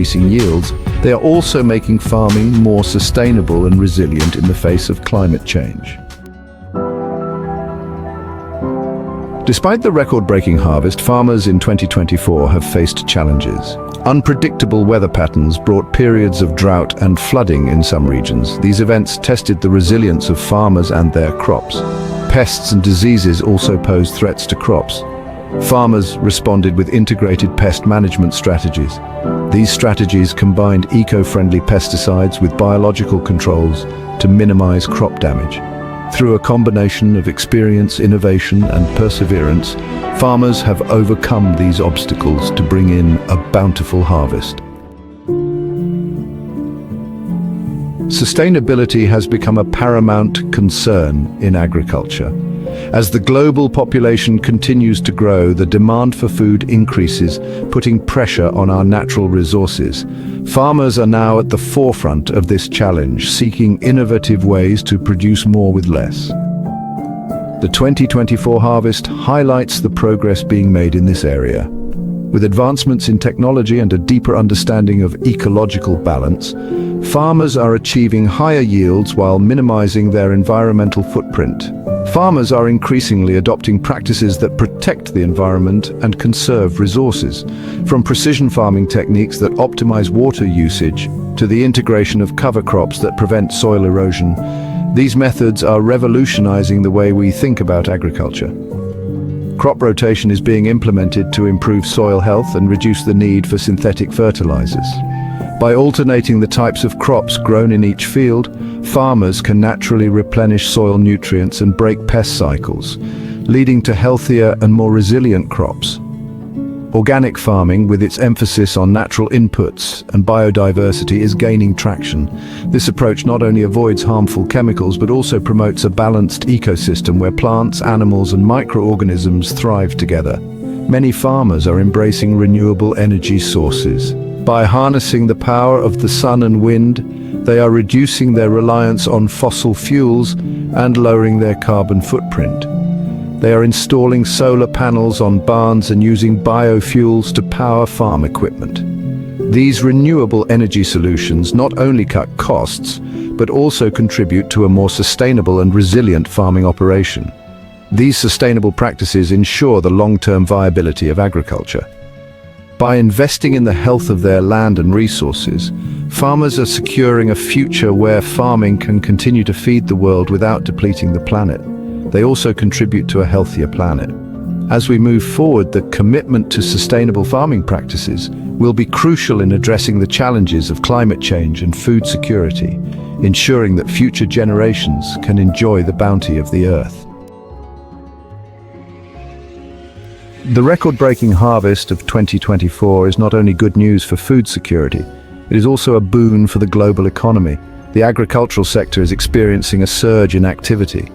increasing yields, they are also making farming more sustainable and resilient in the face of climate change. Despite the record-breaking harvest, farmers in 2024 have faced challenges. Unpredictable weather patterns brought periods of drought and flooding in some regions. These events tested the resilience of farmers and their crops. Pests and diseases also posed threats to crops. Farmers responded with integrated pest management strategies. These strategies combined eco-friendly pesticides with biological controls to minimize crop damage. Through a combination of experience, innovation, and perseverance, farmers have overcome these obstacles to bring in a bountiful harvest. Sustainability has become a paramount concern in agriculture. As the global population continues to grow, the demand for food increases, putting pressure on our natural resources. Farmers are now at the forefront of this challenge, seeking innovative ways to produce more with less. The 2024 harvest highlights the progress being made in this area. With advancements in technology and a deeper understanding of ecological balance, farmers are achieving higher yields while minimizing their environmental footprint. Farmers are increasingly adopting practices that protect the environment and conserve resources, from precision farming techniques that optimize water usage to the integration of cover crops that prevent soil erosion. These methods are revolutionizing the way we think about agriculture. Crop rotation is being implemented to improve soil health and reduce the need for synthetic fertilizers. By alternating the types of crops grown in each field, farmers can naturally replenish soil nutrients and break pest cycles, leading to healthier and more resilient crops. Organic farming, with its emphasis on natural inputs and biodiversity, is gaining traction. This approach not only avoids harmful chemicals but also promotes a balanced ecosystem where plants, animals, and microorganisms thrive together. Many farmers are embracing renewable energy sources. By harnessing the power of the sun and wind, they are reducing their reliance on fossil fuels and lowering their carbon footprint. They are installing solar panels on barns and using biofuels to power farm equipment. These renewable energy solutions not only cut costs, but also contribute to a more sustainable and resilient farming operation. These sustainable practices ensure the long-term viability of agriculture. By investing in the health of their land and resources, farmers are securing a future where farming can continue to feed the world without depleting the planet. They also contribute to a healthier planet. As we move forward, the commitment to sustainable farming practices will be crucial in addressing the challenges of climate change and food security, ensuring that future generations can enjoy the bounty of the earth. The record-breaking harvest of 2024 is not only good news for food security, it is also a boon for the global economy. The agricultural sector is experiencing a surge in activity.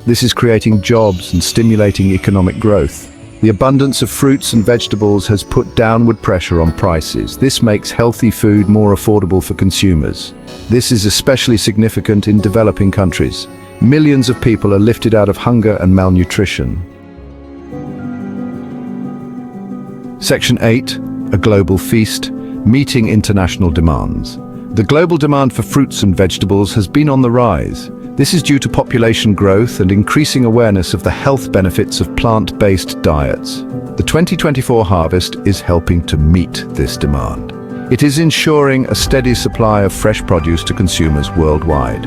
This is creating jobs and stimulating economic growth. The abundance of fruits and vegetables has put downward pressure on prices. This makes healthy food more affordable for consumers. This is especially significant in developing countries. Millions of people are lifted out of hunger and malnutrition. Section 8, a global feast, meeting international demands. The global demand for fruits and vegetables has been on the rise. This is due to population growth and increasing awareness of the health benefits of plant-based diets. The 2024 harvest is helping to meet this demand. It is ensuring a steady supply of fresh produce to consumers worldwide.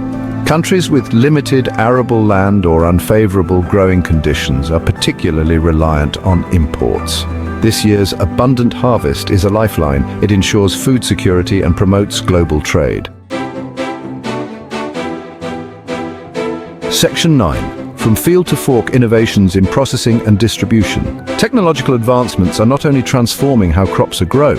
Countries with limited arable land or unfavorable growing conditions are particularly reliant on imports. This year's abundant harvest is a lifeline. It ensures food security and promotes global trade. Section 9. From field to fork innovations in processing and distribution. Technological advancements are not only transforming how crops are grown,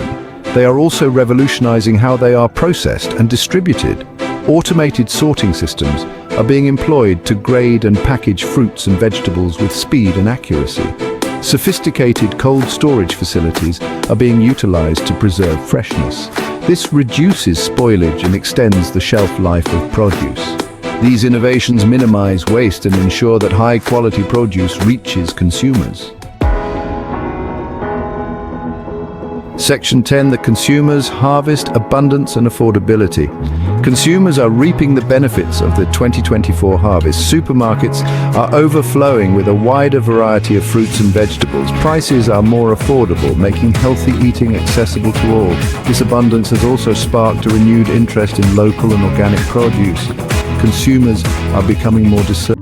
they are also revolutionizing how they are processed and distributed. Automated sorting systems are being employed to grade and package fruits and vegetables with speed and accuracy. Sophisticated cold storage facilities are being utilized to preserve freshness. This reduces spoilage and extends the shelf life of produce. These innovations minimize waste and ensure that high-quality produce reaches consumers. Section 10, the consumers, harvest, abundance and affordability. Consumers are reaping the benefits of the 2024 harvest. Supermarkets are overflowing with a wider variety of fruits and vegetables. Prices are more affordable, making healthy eating accessible to all. This abundance has also sparked a renewed interest in local and organic produce. Consumers are becoming more discerning.